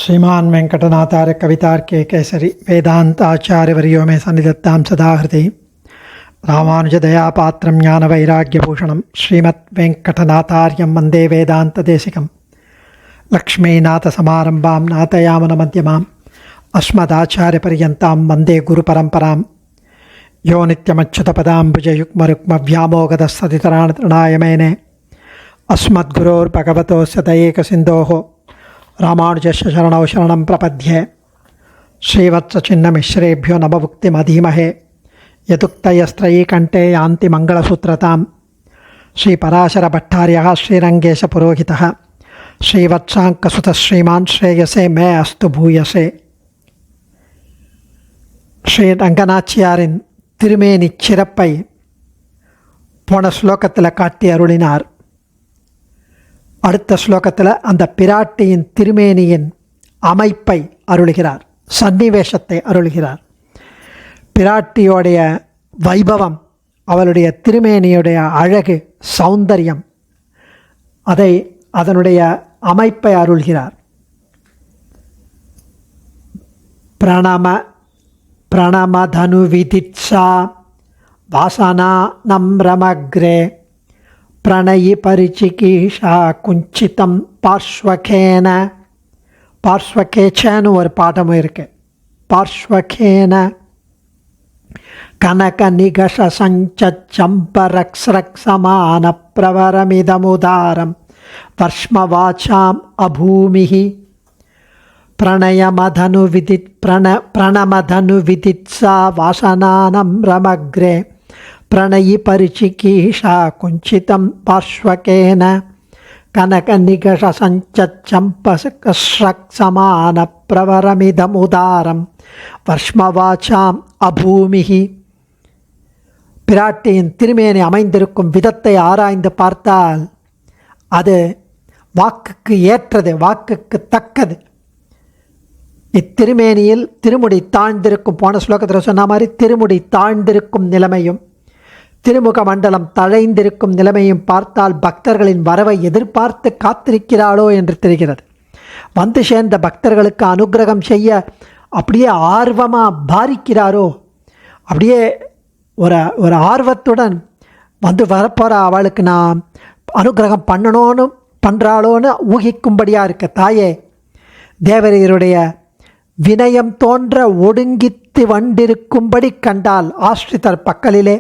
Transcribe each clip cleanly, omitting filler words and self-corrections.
श्रीमान वेंकटनाथार्य कवितार्के केसरी वेदांताचार्यवर्यो मे सन्निधत्तां सदा हृदि रामानुजदयापात्रं ज्ञानवैराग्यभूषणं श्रीमद्वेंकटनाथार्यं वन्दे वेदान्तदेशिकं लक्ष्मीनाथसमारम्भां नाथयामुनमध्यमाम् अस्मदाचार्यपर्यन्तां वन्दे गुरुपरम्परां यो नित्यमच्युतपदाम्बुजयुग्मरुक्मव्यामोगदस्तदितराणतृणाय मेने अस्मद्गुरोर्भगवतोस्य दयैकसिन्धोः रामानुजस्य शरणौ शरणं प्रपद्ये श्रीवत्सचिन्नमिश्रेभ्यो नमभुक्तिमधीमहे यदुक्तयस्त्रयीकण्ठे यान्ति मङ्गलसूत्रतां श्रीपराशरभट्टार्यः श्रीरङ्गेशपुरोहितः श्रीवत्साङ्कसुतः श्रीमान् श्रेयसे मे अस्तु भूयसे. ஸ்ரீரங்கநாச்சியாரின் திருமேனி சிறப்பை போன ஸ்லோகத்தில் காட்டி அருளினார். அடுத்த ஸ்லோகத்தில் அந்த பிராட்டியின் திருமேனியின் அமைப்பை அருளுகிறார், சன்னிவேஷத்தை அருளுகிறார். பிராட்டியோடைய வைபவம், அவளுடைய திருமேனியுடைய அழகு, சௌந்தரியம், அதனுடைய அமைப்பை அருள்கிறார். பிரணமதனு விதித்சா வாசனா நம்ரமக்ரே பிரணயி பரிச்சிகீஷா குஞ்சிதம் பார்ஸ்வகேன. பார்ஸ்வகேச்சன்னு ஒரு பாடமும் இருக்கு. பார்ஸ்வகேன கனக நிகஷ சம்பரக்ஸ்ரக் சமான பிரவரமிதமுதாரம் வர்ஷ்மவாச்சாம் அபூமிஹி. பிரணமதனு விதித்சா வாசனானம் ரமக்ரே பிரணயி பரிச்சிகீஷா குஞ்சிதம் பார்ஸ்வகேன கனக நிகஷ சம்பரக்ஸ்ரக் சமான பிரவரமிதமுதாரம் வர்ஷ்மவாச்சாம் அபூமிஹி. பிராட்டியின் திருமேனி அமைந்திருக்கும் விதத்தை ஆராய்ந்து பார்த்தால் அது வாக்குக்கு ஏற்றது, வாக்குக்கு தக்கது. இத்திருமேனியில் திருமுடி தாழ்ந்திருக்கும், போன ஸ்லோகத்தில் சொன்ன மாதிரி திருமுடி தாழ்ந்திருக்கும் நிலைமையும் திருமுக மண்டலம் தழைந்திருக்கும் நிலைமையும் பார்த்தால் பக்தர்களின் வரவை எதிர்பார்த்து காத்திருக்கிறாளோ என்று தெரிகிறது. வந்து சேர்ந்த பக்தர்களுக்கு அனுக்கிரகம் செய்ய அப்படியே ஆர்வமாக பாரிக்கிறாரோ, அப்படியே ஒரு ஆர்வத்துடன் வந்து வரப்போகிற அவளுக்கு நான் அனுக்கிரகம் பண்ணுறாளோன்னு ஊகிக்கும்படியாக இருக்க. தாயே, தேவரீருடைய வினயம் தோன்ற ஒடுங்கித்து வண்டிருக்கும்படி கண்டால் ஆஸ்ரிதர் பக்கலிலே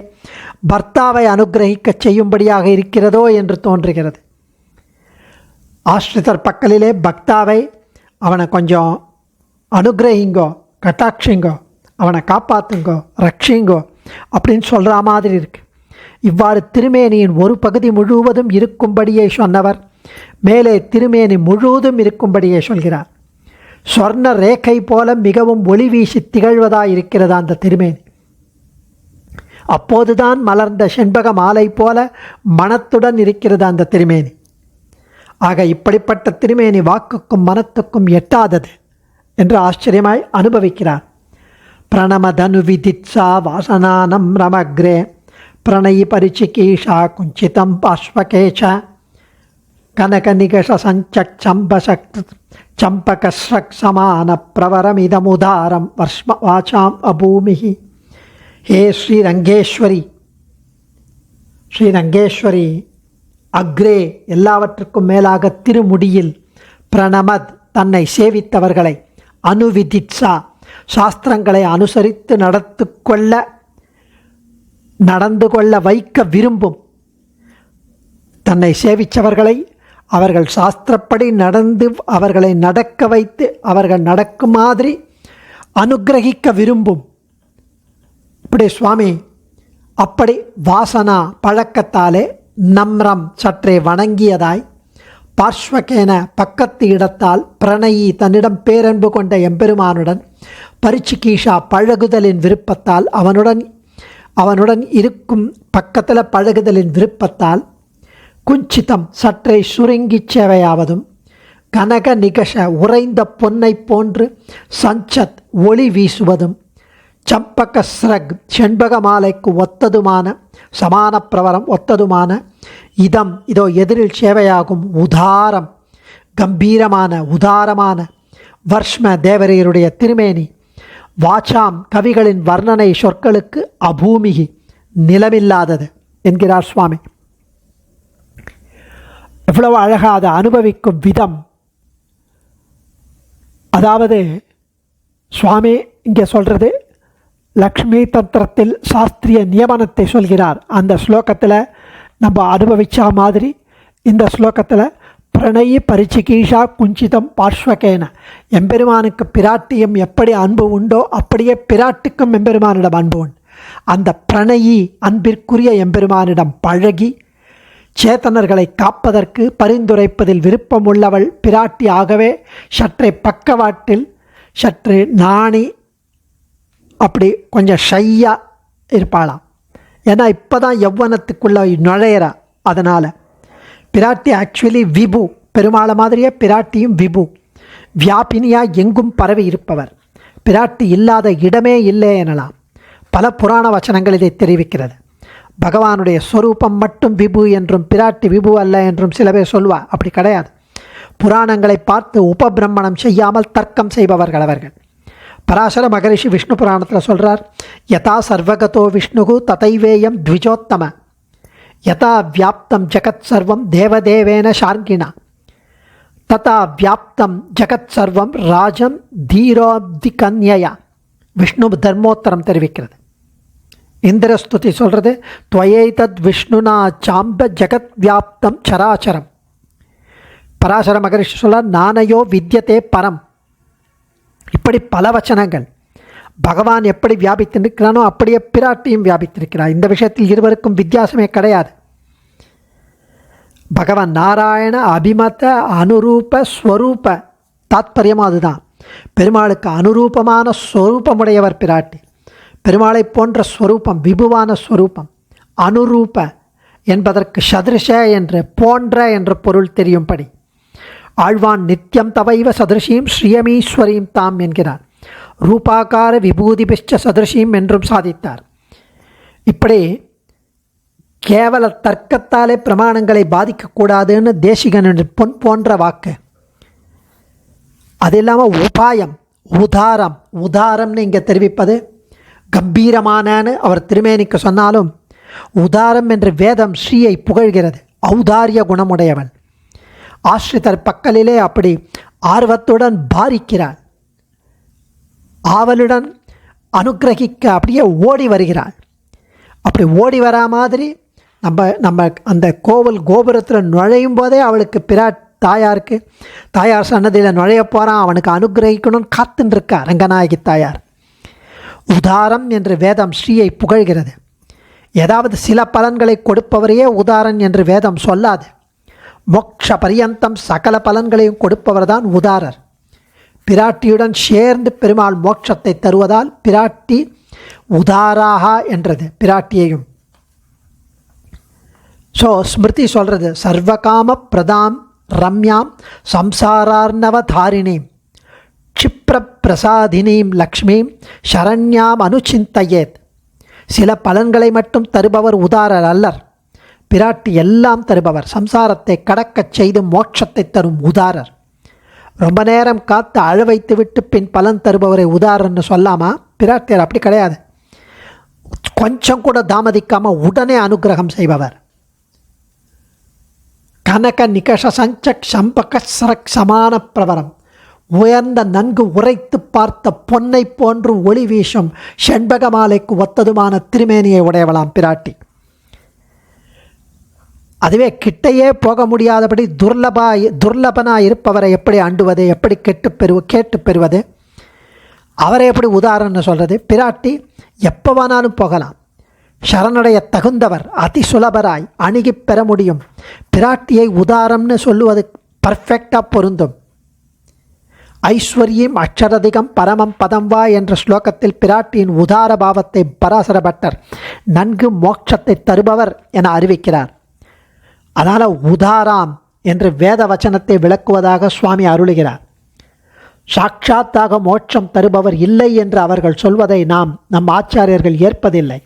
பர்த்தாவை அனுகிரகிக்க செய்யும்படியாக இருக்கிறதோ என்று தோன்றுகிறது. ஆஸ்ரிதர் பக்கலிலே பக்தாவை அவனை கொஞ்சம் அனுகிரகிங்கோ, கட்டாட்சிங்கோ, அவனை காப்பாற்றுங்கோ, ரட்சிங்கோ அப்படின்னு சொல்கிற மாதிரி இருக்கு. இவ்வாறு திருமேனியின் ஒரு பகுதி முழுவதும் இருக்கும்படியே சொன்னவர் மேலே திருமேனி முழுவதும் இருக்கும்படியே சொல்கிறார். சொர்ண ரேகை போல மிகவும் ஒளி வீசி திகழ்வதாய் இருக்கிறது அந்த திருமேனி. அப்போதுதான் மலர்ந்த செண்பக மாலை போல மனத்துடன் இருக்கிறது அந்த திருமேனி. ஆக இப்படிப்பட்ட திருமேனி வாக்குக்கும் மனத்துக்கும் எட்டாதது என்று ஆச்சரியமாய் அனுபவிக்கிறார். பிரணமதனு விதித்சா வாசனானம் ரமக்ரே பிரணயி பரிச்சிகீஷா குஞ்சிதம் பார்ஸ்வகேச்ச கனக நிகஷ சம்பகஸ்ரக் சமான பிரவரமிதமுதாரம் வர்ஷ்மவாச்சாம் அபூமிஹி. ஹே ஸ்ரீரங்கேஸ்வரி, ஸ்ரீரங்கேஸ்வரி அக்ரே, எல்லாவற்றுக்கும் மேலாக திருமுடியில் பிரணமத், தன்னை சேவித்தவர்களை, அனுவிதித்சா, சாஸ்திரங்களை அனுசரித்து நடந்து கொள்ள வைக்க விரும்பும், தன்னை சேவித்தவர்களை அவர்கள் சாஸ்திரப்படி நடந்து அவர்களை நடக்க வைத்து அவர்கள் நடக்கும் மாதிரி அனுகிரகிக்க விரும்பும். இப்படி சுவாமி அப்படி வாசனா பழக்கத்தாலே நம்ரம் சற்றே வணங்கியதாய், பார்ஸ்வகேன பக்கத்து இடத்தால், பிரணயி தன்னிடம் பேரன்பு கொண்ட எம்பெருமானுடன், பரிச்சிகீஷா பழகுதலின் விருப்பத்தால், அவனுடன் இருக்கும் பக்கத்தில் பழகுதலின் விருப்பத்தால், குஞ்சிதம் சற்றே சுருங்கி சேவையாவதும், கனக நிகஷ உறைந்த பொன்னை போன்று சஞ்சத் ஒளி வீசுவதும், சம்பகஸ்ரக் செண்பக மாலைக்கு ஒத்ததுமான, சமான பிரவரம் ஒத்ததுமான, இதோ எதிரில் சேவையாகும் உதாரம், கம்பீரமான உதாரமான வர்ஷ்ம தேவரையருடைய திருமேனி. வாச்சாம் கவிகளின் வர்ணனை சொற்களுக்கு அபூமிகி நிலமில்லாதது என்கிறார் சுவாமி. எவ்வளவு அழகாக அதை அனுபவிக்கும் விதம். அதாவது சுவாமி இங்கே சொல்கிறது லக்ஷ்மி தந்திரத்தில் சாஸ்திரிய நியமனத்தை சொல்கிறார். அந்த ஸ்லோகத்தில் நம்ம அனுபவிச்சா மாதிரி இந்த ஸ்லோகத்தில் பிரணயி பரிச்சிகீஷா குஞ்சிதம் பார்ஸ்வகேன, எம்பெருமானுக்கு பிராட்டியும் எப்படி அன்பு உண்டோ அப்படியே பிராட்டிக்கும் எம்பெருமானிடம் அன்பு உண்டு. அந்த பிரணயி அன்பிற்குரிய எம்பெருமானிடம் பழகி சேத்தனர்களை காப்பதற்கு பரிந்துரைப்பதில் விருப்பம் உள்ளவள் பிராட்டி. ஆகவே சற்றே பக்கவாட்டில் சற்று நாணி அப்படி கொஞ்சம் ஷையாக இருப்பாளாம். ஏன்னா இப்போ தான் யௌவனத்துக்குள்ளே நுழையிறா. அதனால் பிராட்டி ஆக்சுவலி விபு, பெருமாளை மாதிரியே பிராட்டியும் விபு, வியாபினியாக எங்கும் பரவி இருப்பவர். பிராட்டி இல்லாத இடமே இல்லை எனலாம். பல புராண வச்சனங்கள் இதை தெரிவிக்கிறது. பகவானுடைய ஸ்வரூபம் மட்டும் விபு என்றும் பிராட்டி விபு அல்ல என்றும் சில பேர் சொல்வா. அப்படி கிடையாது. புராணங்களை பார்த்து உபபிரமணம் செய்யாமல் தர்க்கம் செய்பவர்கள் அவர்கள். பராசர மகரிஷி விஷ்ணு புராணத்தில் சொல்கிறார், யதா சர்வகதோ விஷ்ணுகு ததைவேயம் த்விஜோத்தம, யதா வியாப்தம் ஜகத் சர்வம் தேவதேவேன ஷார்ங்கிணா, ததா வியாப்தம் ஜகத் சர்வம் ராஜம் தீரோப்தி கன்யயா. விஷ்ணு தர்மோத்தரம் தெரிவிக்கிறது. இந்திரஸ்துதி சொல்கிறது, துவயைதத் விஷ்ணுனா சாம்ப ஜகத் வியாப்தம் சராச்சரம். பராசர மகரிஷி சொல்கிறார், நானயோ வித்யதே பரம். இப்படி பல வச்சனங்கள். பகவான் எப்படி வியாபித்திருக்கிறானோ அப்படியே பிராட்டியும் வியாபித்திருக்கிறார். இந்த விஷயத்தில் இருவருக்கும் வித்தியாசமே கிடையாது. பகவான் நாராயண அபிமத அனுரூப ஸ்வரூப தாத்பரியமும் அதுதான். பெருமாளுக்கு அனுரூபமான ஸ்வரூபமுடையவர் பிராட்டி. பெருமாளை போன்ற ஸ்வரூபம், விபுவான ஸ்வரூபம். அனுரூப என்பதற்கு சதிருஷ என்று, போன்ற என்ற பொருள் தெரியும்படி ஆழ்வான் நித்தியம் தவைவ சதிருஷீம் ஸ்ரீயமீஸ்வரீம் தாம் என்கிறார். ரூபாகார விபூதிபிஷ்ட சதிருஷீம் என்றும் சாதித்தார். இப்படி கேவல தர்க்கத்தாலே பிரமாணங்களை பாதிக்கக்கூடாதுன்னு தேசிகன் பொன் போன்ற வாக்கு. அது இல்லாமல் உபாயம், உதாரம். உதாரம்னு இங்கே தெரிவிப்பது கம்பீரமானன்னு அவர் திருமேனிக்கு சொன்னாலும், உதாரம் என்று வேதம் ஸ்ரீயை புகழ்கிறது. ஔதாரிய குணமுடையவன். ஆஸ்ரிதர் பக்கலிலே அப்படி ஆர்வத்துடன் பாரிக்கிறாள். ஆவலுடன் அனுக்கிரகிக்க அப்படியே ஓடி வருகிறாள். அப்படி ஓடி வரா மாதிரி நம்ம அந்த கோவில் கோபுரத்தில் நுழையும் போதே அவளுக்கு தாயாருக்கு தாயார் சன்னதியில் நுழைய போகிறான், அவனுக்கு அனுகிரகிக்கணும்னு காத்துருக்கா ரங்கநாயகி தாயார். உதாரம் என்று வேதம் ஸ்ரீயை புகழ்கிறது. ஏதாவது சில பலன்களை கொடுப்பவரையே உதாரன் என்று வேதம் சொல்லாது. மோட்ச பரியந்தம் சகல பலன்களையும் கொடுப்பவர் தான் உதாரர். பிராட்டியுடன் சேர்ந்து பெருமாள் மோட்சத்தை தருவதால் பிராட்டி உதாராக என்றது பிராட்டியையும். ஸோ ஸ்மிருதி சொல்கிறது, சர்வகாம பிரதாம் ரம்யாம் சம்சாரார்ணவ தாரிணீம் க்ஷிப்ர பிரசாதினீம் லக்ஷ்மீம் சரண்யாம் அனுச்சிந்தையேத். சில பலன்களை மட்டும் தருபவர் உதாரர் அல்லர். பிராட்டி எல்லாம் தருபவர். சம்சாரத்தை கடக்கச் செய்து மோட்சத்தை தரும் உதாரர். ரொம்ப நேரம் காத்து அழ வைத்து விட்டு பின் பலன் தருபவரை உதாரன்னு சொல்லாமா? பிராட்டியார் அப்படி கிடையாது. கொஞ்சம் கூட தாமதிக்காமல் உடனே அனுகிரகம் செய்பவர். கனக நிகஷ சஞ்சக் சம்பகஸ்ரக் சமான பிரவரம். உயர்ந்த நன்கு உரைத்து பார்த்த பொன்னை போன்று ஒளி வீசும் செண்பக மாலைக்கு ஒத்ததுமான திருமேனியை உடையவளாம் பிராட்டி. அதுவே கிட்டையே போக முடியாதபடி துர்லபனாக இருப்பவரை எப்படி அண்டுவது, எப்படி கேட்டு பெறுவது, அவரை எப்படி உதாரணம்னு சொல்கிறது? பிராட்டி எப்போ வேணாலும் போகலாம். சரணடைய தகுந்தவர், அதி சுலபராய் அணுகி பெற முடியும். பிராட்டியை உதாரம்னு சொல்லுவது பர்ஃபெக்டாக பொருந்தும். ஐஸ்வர்யம் அக்ஷரதிகம் பரமம் பதம் வா என்ற ஸ்லோகத்தில் பிராட்டியின் உதார பாவத்தை பராசர பட்டர் நன்கு மோட்சத்தை தருபவர் என அறிவிக்கிறார். அதனால் உதாராம் என்று வேத வச்சனத்தை விளக்குவதாக சுவாமி அருளுகிறார். சாட்சாத்தாக மோட்சம் தருபவர் இல்லை என்று அவர்கள் சொல்வதை நம் ஆச்சாரியர்கள் ஏற்பதில்லை.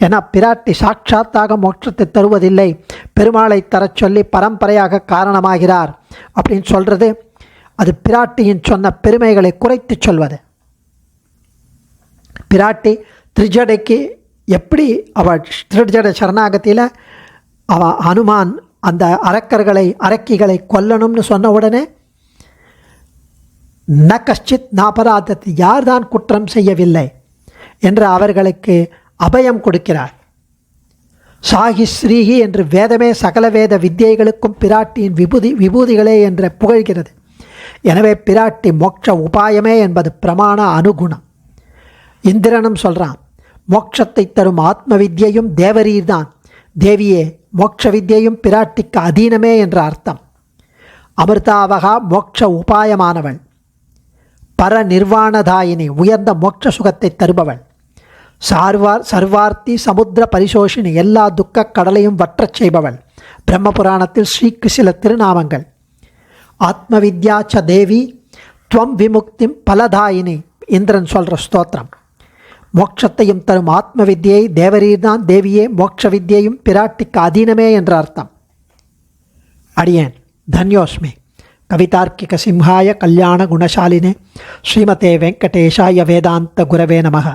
ஏன்னா பிராட்டி சாட்சாத்தாக மோட்சத்தை தருவதில்லை, பெருமாளை தரச் சொல்லி பரம்பரையாக காரணமாகிறார் அப்படின்னு சொல்கிறது அது பிராட்டியின் சொன்ன பெருமைகளை குறைத்து சொல்வது. பிராட்டி திரிஜடைக்கு எப்படி அவள் திரிஜட சரணாகத்தியில் ஹனுமான் அந்த அரக்கிகளை கொல்லணும்னு சொன்ன உடனே ந கஷ்டித் நாபராதத், யார்தான் குற்றம் செய்யவில்லை என்று அவர்களுக்கு அபயம் கொடுக்கிறார். சாகி ஸ்ரீஹி என்று வேதமே சகல வேத வித்தியைகளுக்கும் பிராட்டியின் விபூதிகளே என்று புகழ்கிறது. எனவே பிராட்டி மோட்ச உபாயமே என்பது பிரமாண அனுகுணம். இந்திரனும் சொல்கிறான், மோட்சத்தை தரும் ஆத்ம வித்யையும் தேவரீர்தான், தேவியே மோட்ச வித்யையும் பிராட்டிக்கு அதீனமே என்ற அர்த்தம். அமிர்தாவகா மோட்ச உபாயமானவள், பர நிர்வாணதாயினி உயர்ந்த மோட்ச சுகத்தை தருபவள், சர்வார்த்தி சமுத்திர பரிசோஷினி எல்லா துக்க கடலையும் வற்றச் செய்பவள். பிரம்மபுராணத்தில் ஸ்ரீக்கு சில திருநாமங்கள். ஆத்ம வித்யா ச தேவி துவம் விமுக்திம் பலதாயினி, இந்திரன் சொல்கிற ஸ்தோத்திரம். மோட்சத்தையும் தரும் ஆத்ம வித்யை தேவரீர்தான், தேவியே மோட்ச வித்யையும் பிராட்டிக்கு அதீனமே என்ற அர்த்தம். அடியேன் தன்யோஸ்மி. கவிதார்க்கிக சிம்ஹாய கல்யாண குணசாலினே ஸ்ரீமதே வெங்கடேஷாய வேதாந்த குரவே நமக.